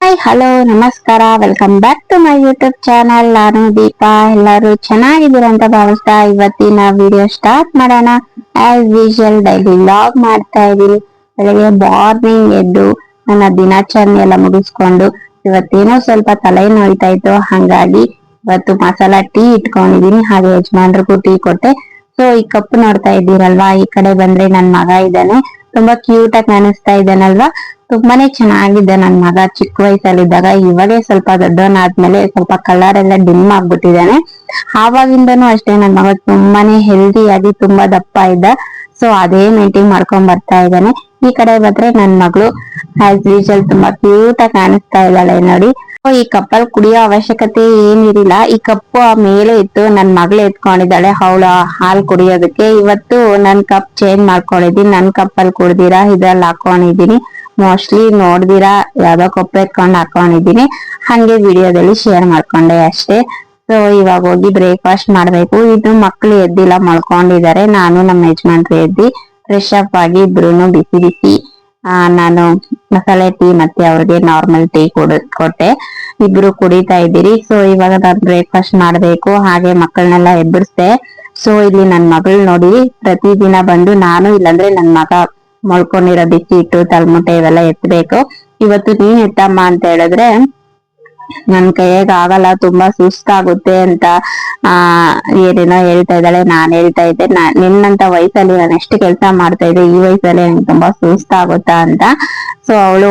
Hi hello ನಮಸ್ಕಾರ, welcome back to my YouTube channel. ನಾನು ದೀಪಾ. ಎಲ್ಲರೂ ಚೆನ್ನಾಗಿದ್ದೀರಾ ಅಂತ ಭಾವಿಸ್ತಾ ಇವತ್ತಿನ ವಿಡಿಯೋ ಸ್ಟಾರ್ಟ್ ಮಾಡೋಣ. ಆಸ್ ಯೂಶುವಲ್ ಡೈಲಿ ವ್ಲಾಗ್ ಮಾಡ್ತಾ ಇದೀನಿ. ಬೆಳಗ್ಗೆ ಮಾರ್ನಿಂಗ್ ಎದ್ದು ನನ್ನ ದಿನಾಚರಣೆ ಎಲ್ಲ ಮುಗಿಸ್ಕೊಂಡು ಇವತ್ತೇನೋ ಸ್ವಲ್ಪ ತಲೆ ನೋಯ್ತಾ ಇತ್ತು, ಹಾಗಾಗಿ ಇವತ್ತು ಮಸಾಲಾ ಟೀ ಇಟ್ಕೊಂಡಿದೀನಿ. ಹಾಗೆ ಯಜಮಾನ್ರಿಗೂ ಟೀ ಕೊಟ್ಟೆ. ಸೊ ಈ ಕಪ್ ನೋಡ್ತಾ ಇದ್ದೀರಲ್ವಾ, ಈ ಕಡೆ ಬಂದ್ರೆ ನನ್ ಮಗ ಇದ್ದಾನೆ. ತುಂಬಾ ಕ್ಯೂಟ್ ಆಗಿ ಕಾಣಿಸ್ತಾ ಇದ್ದಾನಲ್ವಾ. ತುಂಬಾನೇ ಚೆನ್ನಾಗಿದೆ ನನ್ ಮಗ. ಚಿಕ್ಕ ವಯಸ್ಸಲ್ಲಿದ್ದಾಗ ಇವಾಗೇ ಸ್ವಲ್ಪ ದೊಡ್ಡವನಾದ್ಮೇಲೆ ಸ್ವಲ್ಪ ಕಲರ್ ಎಲ್ಲ ಡಿಮ್ ಆಗ್ಬಿಟ್ಟಿದ್ದಾನೆ. ಆವಾಗಿಂದನೂ ಅಷ್ಟೇ ನನ್ ಮಗ ತುಂಬಾನೇ ಹೆಲ್ದಿ ಆಗಿ ತುಂಬಾ ದಪ್ಪ ಇದ್ದ. ಸೊ ಅದೇ ಮೇಂಟೈನ್ ಮಾಡ್ಕೊಂಡ್ ಬರ್ತಾ ಇದ್ದಾನೆ. ಈ ಕಡೆ ಬಂದ್ರೆ ನನ್ ಮಗಳು ಆಸ್ ಯೂಶುವಲ್ ತುಂಬಾ ಕ್ಯೂಟ್ ಆಗಿ ಕಾಣಿಸ್ತಾ ಇದ್ದಾಳೆ ನೋಡಿ. ಈ ಕಪ್ಪಲ್ ಕುಡಿಯೋ ಅವಶ್ಯಕತೆ ಏನಿರಲಿಲ್ಲ. ಈ ಕಪ್ಪು ಮೇಲೆ ಇತ್ತು, ನನ್ ಮಗಳು ಎತ್ಕೊಂಡಿದ್ದಾಳೆ ಅವಳ ಹಾಲ್ ಕುಡಿಯೋದಕ್ಕೆ. ಇವತ್ತು ನನ್ ಕಪ್ ಚೇಂಜ್ ಮಾಡ್ಕೊಂಡಿದೀನಿ. ನನ್ ಕಪ್ಪಲ್ಲಿ ಕುಡ್ದಿರಾ ಇದ್ರಲ್ಲಿ ಹಾಕೊಂಡಿದೀನಿ. ಮೋಸ್ಟ್ಲಿ ನೋಡ್ದಿರಾ ಯಾವ್ದೋ ಕಪ್ ಎತ್ಕೊಂಡ್ ಹಾಕೊಂಡಿದೀನಿ. ಹಂಗೆ ವಿಡಿಯೋದಲ್ಲಿ ಶೇರ್ ಮಾಡ್ಕೊಂಡೆ ಅಷ್ಟೇ. ಸೊ ಇವಾಗ ಹೋಗಿ ಬ್ರೇಕ್ಫಾಸ್ಟ್ ಮಾಡ್ಬೇಕು. ಇದು ಮಕ್ಳು ಎದ್ದಿಲ್ಲ, ಮಲ್ಕೊಂಡಿದ್ದಾರೆ. ನಾನು ನಮ್ಮ ಯಜಮಾನ್ರು ಎದ್ದಿ ಫ್ರೆಶ್ ಅಪ್ ಆಗಿ ಇಬ್ರು ಬಿಸಿ ಬಿಸಿ ನಾನು ಮಸಾಲೆ ಟೀ ಮತ್ತೆ ಅವ್ರಿಗೆ ನಾರ್ಮಲ್ ಟೀ ಕೊಟ್ಟೆ. ಇಬ್ರು ಕುಡಿತಾ ಇದ್ದೀರಿ. ಸೊ ಇವಾಗ ನಾನು ಬ್ರೇಕ್ಫಾಸ್ಟ್ ಮಾಡ್ಬೇಕು. ಹಾಗೆ ಮಕ್ಕಳನ್ನೆಲ್ಲ ಎಬ್ಬರಿಸ್ದೆ. ಸೊ ಇಲ್ಲಿ ನನ್ ಮಗಳು ನೋಡಿ, ಪ್ರತಿದಿನ ಬಂದು ನಾನು ಇಲ್ಲಾಂದ್ರೆ ನನ್ ಮಗ ಮಲ್ಕೊಂಡಿರೋ ಬಿಸಿ ಇಟ್ಟು ತಲೆಮುಟ್ಟೆ ಇವೆಲ್ಲ ಎತ್ತಬೇಕು. ಇವತ್ತು ನೀನ್ ಎತ್ತಮ್ಮ ಅಂತ ಹೇಳಿದ್ರೆ ನನ್ ಕೈಯಾಗ ಆಗಲ್ಲ, ತುಂಬಾ ಸುಸ್ತಾಗುತ್ತೆ ಅಂತ ಏನೇನೋ ಹೇಳ್ತಾ ಇದ್ದಾಳೆ. ನಾನ್ ಹೇಳ್ತಾ ಇದ್ದೆ, ನಿನ್ನಂತ ವಯಸ್ಸಲ್ಲಿ ನಾನು ಎಷ್ಟು ಕೆಲಸ ಮಾಡ್ತಾ ಇದ್ದೆ, ಈ ವಯಸ್ಸಲ್ಲಿ ನಂಗೆ ತುಂಬಾ ಸುಸ್ತಾಗುತ್ತಾ ಅಂತ. ಸೊ ಅವಳು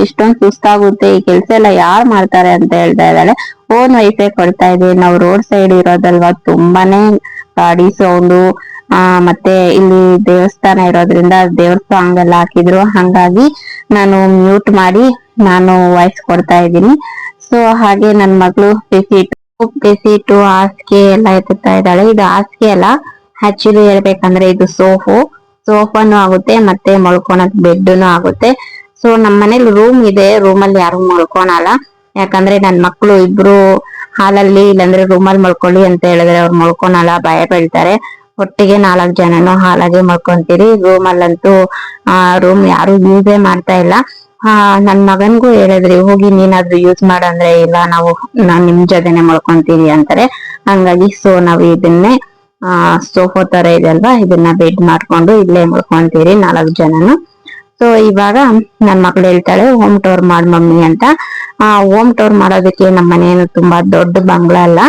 ಇಷ್ಟೊಂದ್ ಸುಸ್ತಾಗುತ್ತೆ, ಈ ಕೆಲ್ಸ ಎಲ್ಲ ಯಾರು ಮಾಡ್ತಾರೆ ಅಂತ ಹೇಳ್ತಾ ಇದ್ದಾಳೆ. ಓನ್ ವಯಸ್ಸೇ ಕೊಡ್ತಾ ಇದ್ದೀನಿ. ನಾವು ರೋಡ್ ಸೈಡ್ ಇರೋದಲ್ವಾ, ತುಂಬಾನೇ ಗಾಡಿ ಸೌಂಡು ಮತ್ತೆ ಇಲ್ಲಿ ದೇವಸ್ಥಾನ ಇರೋದ್ರಿಂದ ದೇವ್ರ ಸಾಂಗ್ ಎಲ್ಲ ಹಾಕಿದ್ರು. ಹಂಗಾಗಿ ನಾನು ಮ್ಯೂಟ್ ಮಾಡಿ ನಾನು ವಾಯ್ಸ್ ಕೊಡ್ತಾ ಇದ್ದೀನಿ. ಸೊ ಹಾಗೆ ನನ್ ಮಗಳು ಬೆಸಿಟ್ಟು ಹಾಸಿಗೆ ಎಲ್ಲ ಎತ್ತುತ್ತಾ ಇದ್ದಾಳೆ. ಇದು ಹಾಸಿಗೆ ಅಲ್ಲ, ಆಕ್ಚುಲಿ ಹೇಳ್ಬೇಕಂದ್ರೆ ಇದು ಸೋಫಾನು ಆಗುತ್ತೆ ಮತ್ತೆ ಮಲ್ಕೊಳಕ್ ಬೆಡ್ನು ಆಗುತ್ತೆ. ಸೊ ನಮ್ ಮನೇಲಿ ರೂಮ್ ಇದೆ, ರೂಮಲ್ಲಿ ಯಾರು ಮಲ್ಕೊಳಲ್ಲ. ಯಾಕಂದ್ರೆ ನನ್ ಮಕ್ಳು ಇಬ್ರು ಹಾಲಲ್ಲಿ ಇಲ್ಲಾಂದ್ರೆ ರೂಮಲ್ಲಿ ಮಲ್ಕೊಳ್ಳಿ ಅಂತ ಹೇಳಿದ್ರೆ ಅವ್ರು ಮಲ್ಕೊಳಲ್ಲ, ಭಯ ಬೀಳ್ತಾರೆ. ಒಟ್ಟಿಗೆ 4 ಜನನು ಹಾಲಾಗೆ ಮಲ್ಕೊಂತೀರಿ. ರೂಮಲ್ಲಂತೂ ರೂಮ್ ಯಾರು ಯೂಸೇ ಮಾಡ್ತಾ ಇಲ್ಲ. ನನ್ ಮಗನ್ಗೂ ಹೇಳಿದ್ರಿ, ಹೋಗಿ ನೀನಾದ್ರೂ ಯೂಸ್ ಮಾಡಂದ್ರೆ ಇಲ್ಲ, ನಾನ್ ನಿಮ್ ಜೊತೆನೆ ಮಲ್ಕೊಂತೀರಿ ಅಂತಾರೆ. ಹಂಗಾಗಿ ಸೊ ನಾವ್ ಇದನ್ನೇ ಸೋಫಾ ತರ ಇದೆ ಅಲ್ವಾ, ಇದನ್ನ ಬೆಡ್ ಮಾಡ್ಕೊಂಡು ಇಲ್ಲೇ ಮಲ್ಕೊಂತೀರಿ 4 ಜನನು. ಸೊ ಇವಾಗ ನನ್ ಮಗಳು ಹೇಳ್ತಾಳೆ ಹೋಮ್ ಟೂರ್ ಮಾಡ್ ಮಮ್ಮಿ ಅಂತ. ಹೋಮ್ ಟೂರ್ ಮಾಡೋದಕ್ಕೆ ನಮ್ಮ ಮನೇನು ತುಂಬಾ ದೊಡ್ಡ ಬಂಗ್ಲಾ ಅಲ್ಲ,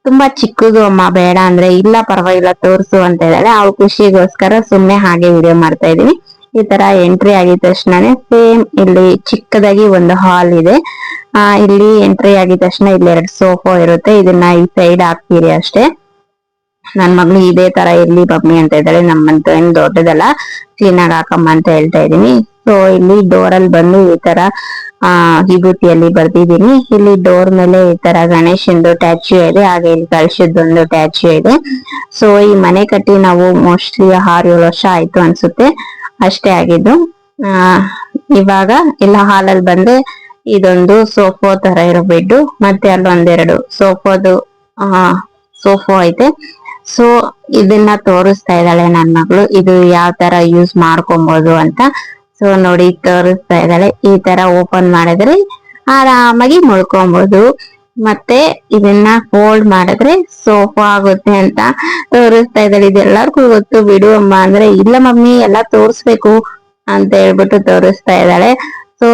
ತುಂಬಾ ಚಿಕ್ಕದು ಅಮ್ಮ, ಬೇಡ ಅಂದ್ರೆ ಇಲ್ಲ ಪರವಾಗಿಲ್ಲ ತೋರ್ಸು ಅಂತ ಹೇಳಿದಾಳೆ. ಅವ್ಳ ಖುಷಿಗೋಸ್ಕರ ಸುಮ್ನೆ ಹಾಗೆ ವಿಡಿಯೋ ಮಾಡ್ತಾ ಇದೀನಿ. ಈ ತರ ಎಂಟ್ರಿ ಆಗಿದ ತಕ್ಷಣನೇ ಸೇಮ್ ಇಲ್ಲಿ ಚಿಕ್ಕದಾಗಿ ಒಂದು ಹಾಲ್ ಇದೆ. ಇಲ್ಲಿ ಎಂಟ್ರಿ ಆಗಿದ ತಕ್ಷಣ ಇಲ್ಲಿ 2 ಸೋಫಾ ಇರುತ್ತೆ. ಇದನ್ನ ಈ ಸೈಡ್ ಹಾಕ್ತೀರಿ ಅಷ್ಟೇ. ನನ್ ಮಗಳು ಇದೇ ತರ ಇರ್ಲಿ ಮಮ್ಮಿ ಅಂತ ಇದ್ದಾಳೆ. ನಮ್ಮಂತ ಏನ್ ದೊಡ್ಡದಲ್ಲ, ಕ್ಲೀನ್ ಆಗಿ ಹಾಕಮ್ಮ ಅಂತ ಹೇಳ್ತಾ ಇದೀನಿ. ಸೊ ಇಲ್ಲಿ ಡೋರ್ ಅಲ್ಲಿ ಬಂದು ಈ ತರ ವಿಭೂತಿಯಲ್ಲಿ ಬರ್ದಿದೀನಿ. ಇಲ್ಲಿ ಡೋರ್ ಮೇಲೆ ಈ ತರ ಗಣೇಶಂದು ಟ್ಯಾಚ್ಯೂ ಇದೆ, ಹಾಗೆ ಇಲ್ಲಿ ಕಳಶದೊಂದು ಟ್ಯಾಚ್ಯೂ ಇದೆ. ಸೊ ಈ ಮನೆ ಕಟ್ಟಿ ನಾವು ಮೋಸ್ಟ್ಲಿ 6-7 ವರ್ಷ ಆಯ್ತು ಅನ್ಸುತ್ತೆ, ಅಷ್ಟೇ ಆಗಿದ್ದು. ಇವಾಗ ಎಲ್ಲ ಹಾಲಲ್ಲಿ ಬಂದ್ರೆ ಇದೊಂದು ಸೋಫಾ ತರ ಇರೋ ಬೆಡ್, ಮತ್ತೆ ಅಲ್ಲೊಂದೆರಡು ಸೋಫಾ ಐತೆ. ಸೊ ಇದನ್ನ ತೋರಿಸ್ತಾ ಇದ್ದಾಳೆ ನನ್ ಮಗಳು, ಇದು ಯಾವ ತರ ಯೂಸ್ ಮಾಡ್ಕೊಬಹುದು ಅಂತ. ಸೊ ನೋಡಿ ತೋರಿಸ್ತಾ ಇದ್ದಾಳೆ. ಈ ತರ ಓಪನ್ ಮಾಡಿದ್ರೆ ಆರಾಮಾಗಿ ಮಲ್ಕೊಬಹುದು, ಮತ್ತೆ ಇದನ್ನ ಫೋಲ್ಡ್ ಮಾಡಿದ್ರೆ ಸೋಫಾ ಆಗುತ್ತೆ ಅಂತ ತೋರಿಸ್ತಾ ಇದ್ದಾಳೆ. ಇದೆಲ್ಲರಿಗೂ ಗೊತ್ತು ಬಿಡು ಅಮ್ಮ ಅಂದ್ರೆ, ಇಲ್ಲ ಮಮ್ಮಿ ಎಲ್ಲ ತೋರಿಸ್ಬೇಕು ಅಂತ ಹೇಳ್ಬಿಟ್ಟು ತೋರಿಸ್ತಾ ಇದ್ದಾಳೆ. ಸೊ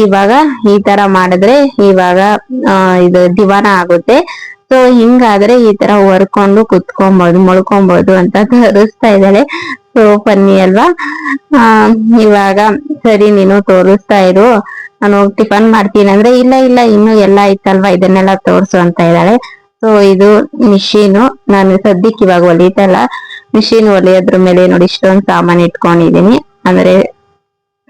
ಇವಾಗ ಈ ತರ ಮಾಡಿದ್ರೆ ಇವಾಗ ಇದು ದಿವಾನ ಆಗುತ್ತೆ. ಸೊ ಹಿಂಗಾದ್ರೆ ಈ ತರ ಹೊರ್ಕೊಂಡು ಕುತ್ಕೊಬಹುದು, ಮಲ್ಕೊಬಹುದು ಅಂತ ತೋರಿಸ್ತಾ ಇದ್ದಾಳೆ. ಸೊ ಫನ್ನಿ ಅಲ್ವಾ. ಇವಾಗ ಸರಿ ನೀನು ತೋರಿಸ್ತಾ ಇರು, ನಾನು ಟಿಫನ್ ಮಾಡ್ತೀನಿ ಅಂದ್ರೆ, ಇಲ್ಲ ಇಲ್ಲ ಇನ್ನು ಎಲ್ಲ ಐತಲ್ವಾ ಇದನ್ನೆಲ್ಲ ತೋರ್ಸು ಅಂತ ಇದ್ದಾಳೆ. ಸೊ ಇದು ಮಿಷಿನು, ನಾನು ಸದ್ಯಕ್ಕೆ ಇವಾಗ ಹೊಲಿತಲ್ಲ, ಮಿಷಿನ್ ಹೊಲಿಯೋದ್ರ ಮೇಲೆ ನೋಡಿ ಇಷ್ಟೊಂದು ಸಾಮಾನು ಇಟ್ಕೊಂಡಿದೀನಿ. ಅಂದ್ರೆ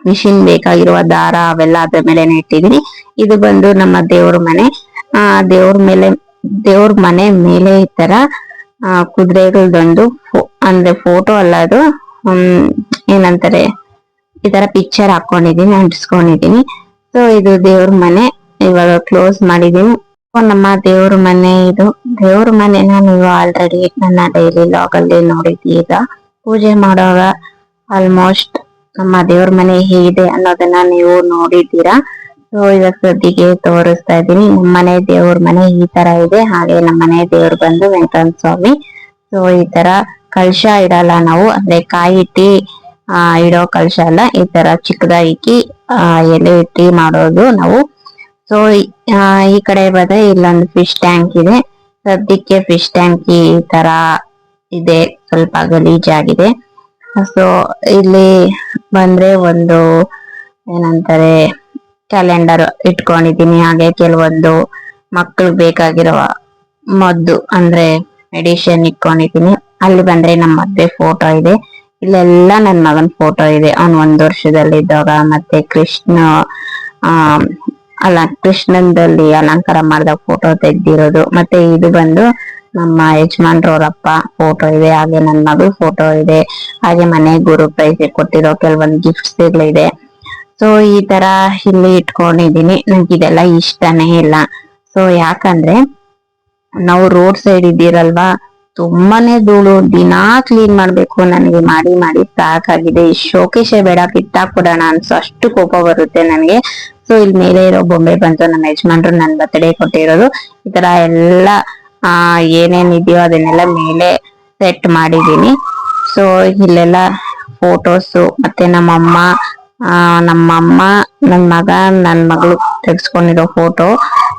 ಮಿಷಿನ್ ಬೇಕಾಗಿರುವ ದಾರ ಅವೆಲ್ಲ ಅದ್ರ ಮೇಲೆ ಇಟ್ಟಿದೀನಿ. ಇದು ಬಂದು ನಮ್ಮ ದೇವ್ರ ಮನೆ. ದೇವ್ರ ಮನೆ ಮೇಲೆ ಈ ತರ ಕುದುರೆಗಳದೊಂದು ಅಂದ್ರೆ ಫೋಟೋ ಅಲ್ಲ ಅದು, ಏನಂತಾರೆ ಈ ತರ ಪಿಕ್ಚರ್ ಹಾಕೊಂಡಿದೀನಿ, ಅಂಟಿಸ್ಕೊಂಡಿದೀನಿ. ಸೊ ಇದು ದೇವ್ರ ಮನೆ, ಇವಾಗ ಕ್ಲೋಸ್ ಮಾಡಿದೀನಿ. ನಮ್ಮ ದೇವ್ರ ಮನೆ ಇದು. ದೇವ್ರ ಮನೆನ ನೀವು ಆಲ್ರೆಡಿ ನನ್ನ ಡೈಲಿ ಲಾಗ್ ಅಲ್ಲಿ ನೋಡಿದ್ದೀಗ. ಪೂಜೆ ಮಾಡುವಾಗ ಆಲ್ಮೋಸ್ಟ್ ನಮ್ಮ ದೇವ್ರ ಮನೆ ಹೇಗಿದೆ ಅನ್ನೋದನ್ನ ನೀವು ನೋಡಿದ್ದೀರಾ. ಸೊ ಇವತ್ತು ಸದ್ಯಕ್ಕೆ ತೋರಿಸ್ತಾ ಇದ್ದೀನಿ. ನಮ್ಮನೆ ದೇವ್ರ ಮನೆ ಈ ತರ ಇದೆ. ಹಾಗೆ ನಮ್ಮನೆ ದೇವ್ರು ಬಂದು ವೆಂಕಟರಮಣ ಸ್ವಾಮಿ. ಸೊ ಈ ತರ ಕಳಶ ಇಡಲ್ಲ ನಾವು, ಅಂದ್ರೆ ಕಾಯಿ ಇಟ್ಟಿ ಇಡೋ ಕಳಶ ಅಲ್ಲ, ಈ ತರ ಚಿಕ್ಕದಾಗಿ ಎಲೆ ಇಟ್ಟಿ ಮಾಡೋದು ನಾವು. ಸೊ ಈ ಕಡೆ ಬಂದ್ರೆ ಇಲ್ಲೊಂದು ಫಿಶ್ ಟ್ಯಾಂಕ್ ಇದೆ. ಸದ್ಯಕ್ಕೆ ಫಿಶ್ ಟ್ಯಾಂಕ್ ಈ ತರ ಇದೆ, ಸ್ವಲ್ಪ ಗಲೀಜಾಗಿದೆ. ಸೊ ಇಲ್ಲಿ ಬಂದ್ರೆ ಒಂದು ಏನಂತಾರೆ ಕ್ಯಾಲೆಂಡರ್ ಇಟ್ಕೊಂಡಿದೀನಿ. ಹಾಗೆ ಕೆಲವೊಂದು ಮಕ್ಳಿಗೆ ಬೇಕಾಗಿರೋ ಮದ್ದು ಅಂದ್ರೆ ಮೆಡಿಷನ್ ಇಟ್ಕೊಂಡಿದೀನಿ. ಅಲ್ಲಿ ಬಂದ್ರೆ ನಮ್ಮ ಮದ್ವೆ ಫೋಟೋ ಇದೆ. ಇಲ್ಲೆಲ್ಲ ನನ್ ಮಗನ್ ಫೋಟೋ ಇದೆ, ಅವ್ನ್ 1 ವರ್ಷದಲ್ಲಿದ್ದಾಗ. ಮತ್ತೆ ಕೃಷ್ಣಂದಲ್ಲಿ ಅಲಂಕಾರ ಮಾಡಿದಾಗ ಫೋಟೋ ತೆಗ್ದಿರೋದು. ಮತ್ತೆ ಇದು ಬಂದು ನಮ್ಮ ಯಜಮಾನ್ರವ್ರಪ್ಪ ಫೋಟೋ ಇದೆ. ಹಾಗೆ ನನ್ ಮಗಳು ಫೋಟೋ ಇದೆ. ಹಾಗೆ ಮನೆ ಗುರು ಪ್ರೈಸ್ ಕೊಟ್ಟಿರೋ ಕೆಲವೊಂದು ಗಿಫ್ಟ್ಸ್ ಇದೆ. ಸೊ ಈ ತರ ಇಲ್ಲಿ ಇಟ್ಕೊಂಡಿದೀನಿ. ನಂಗೆ ಇದೆಲ್ಲ ಇಷ್ಟನೇ ಇಲ್ಲ. ಸೊ ಯಾಕಂದ್ರೆ ನಾವು ರೋಡ್ ಸೈಡ್ ಇದ್ದೀರಲ್ವಾ, ತುಂಬಾನೇ ಧೂಳು, ದಿನಾ ಕ್ಲೀನ್ ಮಾಡ್ಬೇಕು. ನನಗೆ ಮಾಡಿ ಮಾಡಿ ಸಾಕಾಗಿದೆ. ಈ ಶೋಕೇಶೆ ಬೇಡ, ಕಿತ್ತಾಕ್ಬಿಡೋಣ ಅನ್ಸೋ ಅಷ್ಟು ಕೋಪ ಬರುತ್ತೆ ನನಗೆ. ಸೊ ಇಲ್ಲಿ ಮೇಲೆ ಇರೋ ಬೊಂಬೆ ಬಂತು ನಮ್ಮ ಯಜಮಾನ್ರು ನನ್ ಬರ್ತಡೇ ಕೊಟ್ಟಿರೋದು. ಈ ತರ ಎಲ್ಲ ಏನೇನ್ ಇದೆಯೋ ಅದನ್ನೆಲ್ಲ ಮೇಲೆ ಸೆಟ್ ಮಾಡಿದೀನಿ. ಸೊ ಇಲ್ಲೆಲ್ಲ ಫೋಟೋಸು, ಮತ್ತೆ ನಮ್ಮಮ್ಮ ನನ್ ಮಗ ನನ್ ಮಗಳು ತೆಗ್ಸ್ಕೊಂಡಿರೋ ಫೋಟೋ,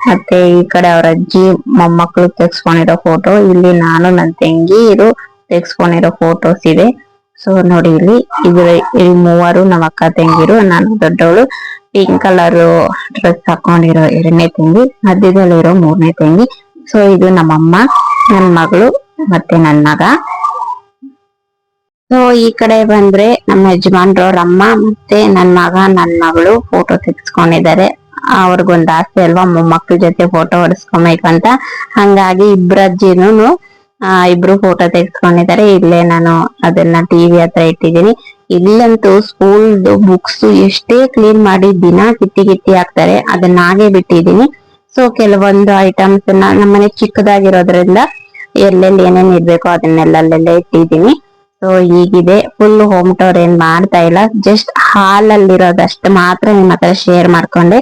ಮತ್ತೆ ಈ ಕಡೆ ಅವ್ರ ಅಜ್ಜಿ ಮೊಮ್ಮಕ್ಳು ತೆಗ್ಸ್ಕೊಂಡಿರೋ ಫೋಟೋ, ಇಲ್ಲಿ ನಾನು ನನ್ ತಂಗಿರು ತೆಗ್ಸ್ಕೊಂಡಿರೋ ಫೋಟೋಸ್ ಇದೆ. ಸೊ ನೋಡಿ ಇಲ್ಲಿ ಈ 3 ನಮ್ಮ ಅಕ್ಕ ತಂಗಿರು, ನಾನು ದೊಡ್ಡವಳು. ಪಿಂಕ್ ಕಲರ್ ಡ್ರೆಸ್ ಹಾಕೊಂಡಿರೋ 2ನೇ ತಂಗಿ, ಮಧ್ಯದಲ್ಲಿರೋ 3ನೇ ತಂಗಿ. ಸೊ ಇದು ನಮ್ಮಮ್ಮ, ನನ್ ಮಗಳು ಮತ್ತೆ ನನ್ ಮಗ. ಸೊ ಈ ಕಡೆ ಬಂದ್ರೆ ನಮ್ಮ ಯಜಮಾನ್ರವ್ರ ಅಮ್ಮ ಮತ್ತೆ ನನ್ ಮಗ ನನ್ ಮಗಳು ಫೋಟೋ ತೆಗೆಸ್ಕೊಂಡಿದ್ದಾರೆ. ಅವ್ರಿಗೊಂದ್ ಆಸೆ ಅಲ್ವಾ ಮೊಮ್ಮಕ್ಳ ಜೊತೆ ಫೋಟೋ ಹೊಡಿಸ್ಕೊಬೇಕಂತ. ಹಂಗಾಗಿ ಇಬ್ರು ಫೋಟೋ ತೆಗೆಸ್ಕೊಂಡಿದ್ದಾರೆ. ಇಲ್ಲೇ ನಾನು ಅದನ್ನ ಟಿವಿ ಹತ್ರ ಇಟ್ಟಿದ್ದೀನಿ. ಇಲ್ಲಂತೂ ಸ್ಕೂಲ್ದು ಬುಕ್ಸ್ ಎಷ್ಟೇ ಕ್ಲೀನ್ ಮಾಡಿ ದಿನ ಕಿತ್ತಿ ಹಾಕ್ತಾರೆ, ಅದನ್ನ ಹಾಗೆ ಬಿಟ್ಟಿದೀನಿ. ಸೊ ಕೆಲವೊಂದು ಐಟಮ್ಸ್ ನಮ್ಮನೆ ಚಿಕ್ಕದಾಗಿರೋದ್ರಿಂದ ಎಲ್ಲೆಲ್ಲಿ ಏನೇನ್ ಇರ್ಬೇಕೋ ಅದನ್ನೆಲ್ಲ ಅಲ್ಲೆಲ್ಲ ಇಟ್ಟಿದೀನಿ. ಸೊ ಹೀಗಿದೆ. ಫುಲ್ ಹೋಮ್ ಟೂರ್ ಏನ್ ಮಾಡ್ತಾ ಇಲ್ಲ, ಜಸ್ಟ್ ಹಾಲ್ ಅಲ್ಲಿರೋದಷ್ಟು ಮಾತ್ರ ನಿಮ್ ಹತ್ರ ಶೇರ್ ಮಾಡ್ಕೊಂಡೆ.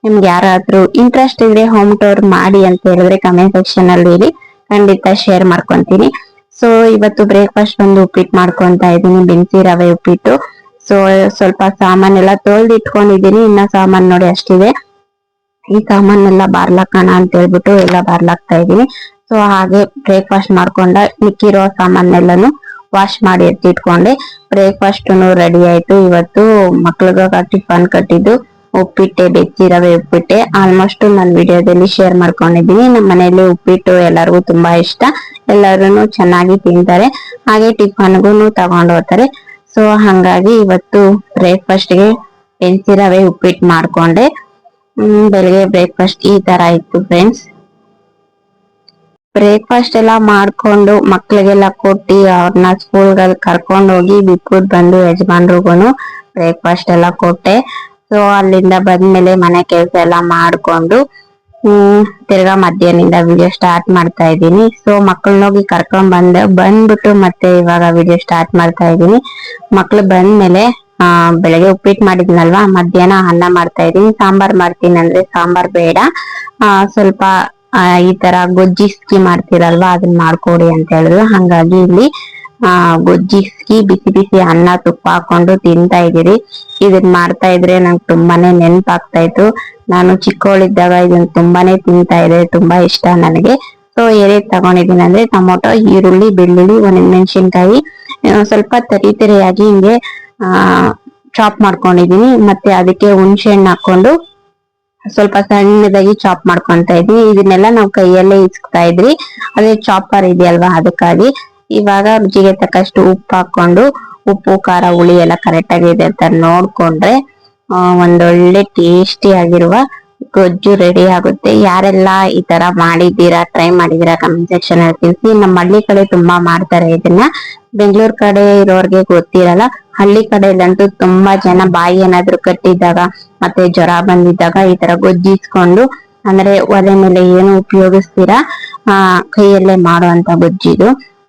ನಿಮ್ಗೆ ಯಾರಾದ್ರೂ ಇಂಟ್ರೆಸ್ಟ್ ಇದ್ರೆ ಹೋಮ್ ಟೂರ್ ಮಾಡಿ ಅಂತ ಹೇಳಿದ್ರೆ ಕಮೆಂಟ್ ಸೆಕ್ಷನ್ ಅಲ್ಲಿ ಹೇಳಿ, ಖಂಡಿತ ಶೇರ್ ಮಾಡ್ಕೊಂತೀನಿ. ಸೊ ಇವತ್ತು ಬ್ರೇಕ್ಫಾಸ್ಟ್ ಒಂದು ಉಪ್ಪಿಟ್ಟು ಮಾಡ್ಕೊಂತ ಇದೀನಿ, ಬಿನ್ಸಿ ರವೆ ಉಪ್ಪಿಟ್ಟು. ಸೊ ಸ್ವಲ್ಪ ಸಾಮಾನೆಲ್ಲ ತೊಳ್ದು ಇಟ್ಕೊಂಡಿದೀನಿ, ಇನ್ನ ಸಾಮಾನ್ ನೋಡಿ ಅಷ್ಟಿದೆ. ಈ ಸಾಮಾನೆಲ್ಲ ಬಾರ್ಲಾಕಣ ಅಂತ ಹೇಳ್ಬಿಟ್ಟು ಎಲ್ಲ ಬಾರ್ಲಾಕ್ತಾ ಇದೀನಿ. ಸೊ ಹಾಗೆ ಬ್ರೇಕ್ಫಾಸ್ಟ್ ಮಾಡ್ಕೊಂಡ ಮಿಕ್ಕಿರೋ ಸಾಮಾನೆಲ್ಲನು ವಾಶ್ ಮಾಡಿ ಎತ್ತಿಟ್ಕೊಂಡೆ. ಬ್ರೇಕ್ಫಾಸ್ಟ್ ರೆಡಿ ಆಯ್ತು. ಇವತ್ತು ಮಕ್ಳಿಗ ಟಿಫನ್ ಕಟ್ಟಿದ್ದು ಉಪ್ಪಿಟ್ಟೆ, ಬೆಚ್ಚಿ ರವೆ ಉಪ್ಪಿಟ್ಟೆ. ಆಲ್ಮೋಸ್ಟ್ ನಾನು ವಿಡಿಯೋದಲ್ಲಿ ಶೇರ್ ಮಾಡ್ಕೊಂಡಿದ್ದೀನಿ. ನಮ್ಮ ಮನೆಯಲ್ಲಿ ಉಪ್ಪಿಟ್ಟು ಎಲ್ಲರಿಗೂ ತುಂಬಾ ಇಷ್ಟ, ಎಲ್ಲರೂ ಚೆನ್ನಾಗಿ ತಿಂತಾರೆ. ಹಾಗೆ ಟಿಫನ್ಗೂ ತಗೊಂಡು ಹೋಗ್ತಾರೆ. ಸೊ ಹಂಗಾಗಿ ಇವತ್ತು ಬ್ರೇಕ್ಫಾಸ್ಟ್ಗೆ ಬೆಚ್ಚಿ ರವೆ ಉಪ್ಪಿಟ್ಟು ಮಾಡ್ಕೊಂಡೆ. ಬೆಳಿಗ್ಗೆ ಬ್ರೇಕ್ಫಾಸ್ಟ್ ಈ ತರ ಇತ್ತು ಫ್ರೆಂಡ್ಸ್. ಬ್ರೇಕ್ಫಾಸ್ಟ್ ಎಲ್ಲ ಮಾಡ್ಕೊಂಡು ಮಕ್ಳಿಗೆಲ್ಲ ಕೊಟ್ಟಿ ಅವ್ರನ್ನ ಸ್ಕೂಲ್ಗಳಲ್ಲಿ ಕರ್ಕೊಂಡು ಹೋಗಿ ಬಿಟ್ಬಿಟ್ಟು ಬಂದು ಯಜಮಾನ್ರಿಗೂನು ಬ್ರೇಕ್ಫಾಸ್ಟ್ ಎಲ್ಲ ಕೊಟ್ಟೆ. ಸೊ ಅಲ್ಲಿಂದ ಬಂದ್ಮೇಲೆ ಮನೆ ಕೆಲಸ ಎಲ್ಲ ಮಾಡ್ಕೊಂಡು ತಿರ್ಗಾ ಮಧ್ಯಾಹ್ನದಿಂದ ವಿಡಿಯೋ ಸ್ಟಾರ್ಟ್ ಮಾಡ್ತಾ ಇದ್ದೀನಿ. ಸೊ ಮಕ್ಕಳನ್ನೋಗಿ ಕರ್ಕೊಂಡ್ ಬಂದ್ಬಿಟ್ಟು ಮತ್ತೆ ಇವಾಗ ವಿಡಿಯೋ ಸ್ಟಾರ್ಟ್ ಮಾಡ್ತಾ ಇದ್ದೀನಿ. ಮಕ್ಳು ಬಂದ್ಮೇಲೆ ಬೆಳಗ್ಗೆ ಉಪ್ಪಿಟ್ಟು ಮಾಡಿದ್ನಲ್ವಾ, ಮಧ್ಯಾಹ್ನ ಅನ್ನ ಮಾಡ್ತಾ ಇದೀನಿ. ಸಾಂಬಾರ್ ಮಾಡ್ತೀನಿ ಅಂದ್ರೆ ಸಾಂಬಾರ್ ಬೇಡ, ಸ್ವಲ್ಪ ಈ ತರ ಗೊಜ್ಜಿಸ್ಕಿ ಮಾಡ್ತೀರಲ್ವಾ ಅದನ್ನ ಮಾಡ್ಕೊಡಿ ಅಂತ ಹೇಳಿದ್ರು. ಹಂಗಾಗಿ ಇಲ್ಲಿ ಗೊಜ್ಜಿಸ್ಕಿ ಬಿಸಿ ಬಿಸಿ ಅನ್ನ ತುಪ್ಪ ಹಾಕೊಂಡು ತಿಂತಾ ಇದೀರಿ. ಇದನ್ ಮಾಡ್ತಾ ಇದ್ರೆ ನಂಗೆ ತುಂಬಾನೇ ನೆನಪಾಗ್ತಾ ಇತ್ತು. ನಾನು ಚಿಕ್ಕವಳಿದ್ದಾಗ ಇದನ್ನ ತುಂಬಾನೇ ತಿಂತಾ ಇದ್ದೆ, ತುಂಬಾ ಇಷ್ಟ ನನಗೆ. ಸೊ ಏನೇನ್ ತಗೊಂಡಿದ್ದೀನಿ ಅಂದ್ರೆ ಟೊಮೊಟೊ, ಈರುಳ್ಳಿ, ಬೆಳ್ಳುಳ್ಳಿ, ಒಣಮೆಣಸಿನ್ಕಾಯಿ, ಸ್ವಲ್ಪ ತರಿಯಾಗಿ ಹಿಂಗೆ ಚಾಪ್ ಮಾಡ್ಕೊಂಡಿದೀನಿ. ಮತ್ತೆ ಅದಕ್ಕೆ ಹುಣಸೆ ಹಣ್ಣು ಹಾಕೊಂಡು ಸ್ವಲ್ಪ ಸಣ್ಣದಾಗಿ ಚಾಪ್ ಮಾಡ್ಕೊಂತ ಇದ್ವಿ. ಇದನ್ನೆಲ್ಲ ನಾವು ಕೈಯಲ್ಲೇ ಇಸ್ಕ್ತಾ ಇದ್ರಿ, ಅದೇ ಚಾಪರ್ ಇದೆಯಲ್ವಾ ಅದಕ್ಕಾಗಿ. ಇವಾಗ ರುಚಿಗೆ ತಕ್ಕಷ್ಟು ಉಪ್ಪು ಹಾಕೊಂಡು, ಉಪ್ಪು ಖಾರ ಹುಳಿ ಎಲ್ಲ ಕರೆಕ್ಟ್ ಆಗಿದೆ ಅಂತ ನೋಡ್ಕೊಂಡ್ರೆ ಒಂದೊಳ್ಳೆ ಟೇಸ್ಟಿ ಆಗಿರುವ ಗೊಜ್ಜು ರೆಡಿ ಆಗುತ್ತೆ. ಯಾರೆಲ್ಲ ಈ ತರ ಮಾಡಿದ್ದೀರಾ, ಟ್ರೈ ಮಾಡಿದೀರಾ ಕಮೆಂಟ್ ಸೆಕ್ಷನ್ ಅಲ್ಲಿ ತಿಳಿಸಿ. ನಮ್ಮ ಹಳ್ಳಿ ಕಡೆ ತುಂಬಾ ಮಾಡ್ತಾರೆ ಇದನ್ನ, ಬೆಂಗಳೂರು ಕಡೆ ಇರೋರ್ಗೆ ಗೊತ್ತಿರಲ್ಲ. ಹಳ್ಳಿ ಕಡೆಯಲ್ಲಂತೂ ತುಂಬಾ ಜನ ಬಾಯಿ ಏನಾದ್ರು ಕಟ್ಟಿದಾಗ ಮತ್ತೆ ಜ್ವರ ಬಂದಿದ್ದಾಗ ಈ ತರ ಗೊಜ್ಜಿಸ್ಕೊಂಡು, ಅಂದ್ರೆ ಒಲೆ ಮೇಲೆ ಏನು ಉಪಯೋಗಿಸ್ತೀರಾ ಕೈಯಲ್ಲೇ ಮಾಡುವಂತ ಗೊಜ್ಜಿದು.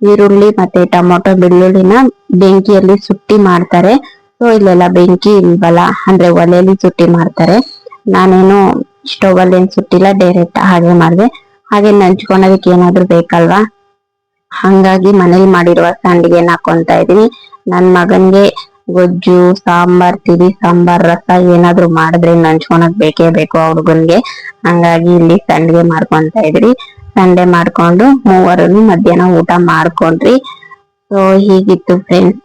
ಈರುಳ್ಳಿ ಮತ್ತೆ ಟೊಮೊಟೊ, ಬೆಳ್ಳುಳ್ಳಿನ ಬೆಂಕಿಯಲ್ಲಿ ಸುಟ್ಟಿ ಮಾಡ್ತಾರೆ. ಸೊ ಇಲ್ಲೆಲ್ಲ ಬೆಂಕಿ ಇಲ್ವಲ್ಲ, ಅಂದ್ರೆ ಒಲೆಯಲ್ಲಿ ಸುಟ್ಟಿ ಮಾಡ್ತಾರೆ. ನಾನೇನು ಸ್ಟವ್ ಅಲ್ಲಿ ಏನ್ ಸುಟ್ಟಿಲ್ಲ, ಡೈರೆಕ್ಟ್ ಹಾಗೆ ಮಾಡಿದೆ. ಹಾಗೆ ನಂಚ್ಕೊಳೋದಕ್ಕೆ ಏನಾದ್ರು ಬೇಕಲ್ವಾ, ಹಂಗಾಗಿ ಮನೇಲಿ ಮಾಡಿರುವ ಸಂಡಿಗೆನ ಹಾಕೊಂತ ಇದೀನಿ. ನನ್ ಮಗನ್ಗೆ ಗೊಜ್ಜು, ಸಾಂಬಾರ್, ತಿಳಿ ಸಾಂಬಾರ್, ರಸ ಏನಾದ್ರು ಮಾಡಿದ್ರೆ ನಂಚ್ಕೊಳಕ್ ಬೇಕೇ ಬೇಕು ಆ ಹುಡುಗನ್ಗೆ. ಹಂಗಾಗಿ ಇಲ್ಲಿ ಸಂಡಿಗೆ ಮಾಡ್ಕೊಂತ ಇದ್ರಿ. ಸಂಡೆ ಮಾಡ್ಕೊಂಡು ಮೂವರನ್ನು ಮಧ್ಯಾಹ್ನ ಊಟ ಮಾಡ್ಕೊಂಡ್ರಿ. ಸೊ ಹೀಗಿತ್ತು ಫ್ರೆಂಡ್ಸ್.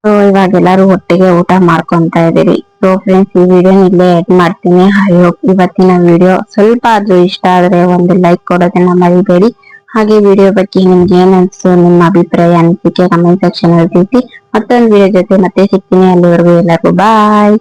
ಸೊ ಇವಾಗ ಎಲ್ಲರೂ ಒಟ್ಟಿಗೆ ಊಟ ಮಾಡ್ಕೊಂತ ಇದೀರಿ. ಸೊ ಫ್ರೆಂಡ್ಸ್, ಈ ವಿಡಿಯೋ ಇಲ್ಲೇ ಎಡ್ ಮಾಡ್ತೀನಿ. ಐ ಹೋಪ್ ಇವತ್ತಿನ ವಿಡಿಯೋ ಸ್ವಲ್ಪ ಆದ್ರೂ ಇಷ್ಟ ಆದ್ರೆ ಒಂದು ಲೈಕ್ ಕೊಡೋದನ್ನ ಮರಿಬೇಡಿ. ಹಾಗೆ ವಿಡಿಯೋ ಬಗ್ಗೆ ನಿಮ್ಗೆ ಏನ್ ಅನ್ಸು, ನಿಮ್ಮ ಅಭಿಪ್ರಾಯ, ಅನಿಸಿಕೆ ಕಮೆಂಟ್ ಸೆಕ್ಷನ್ ಅಲ್ಲಿ ತಿಳಿಸಿ. ಮತ್ತೊಂದು ವಿಡಿಯೋ ಜೊತೆ ಮತ್ತೆ ಸಿಗ್ತೀನಿ. ಅಲ್ಲಿವರೆಗೂ ಎಲ್ಲರಿಗೂ ಬಾಯ್.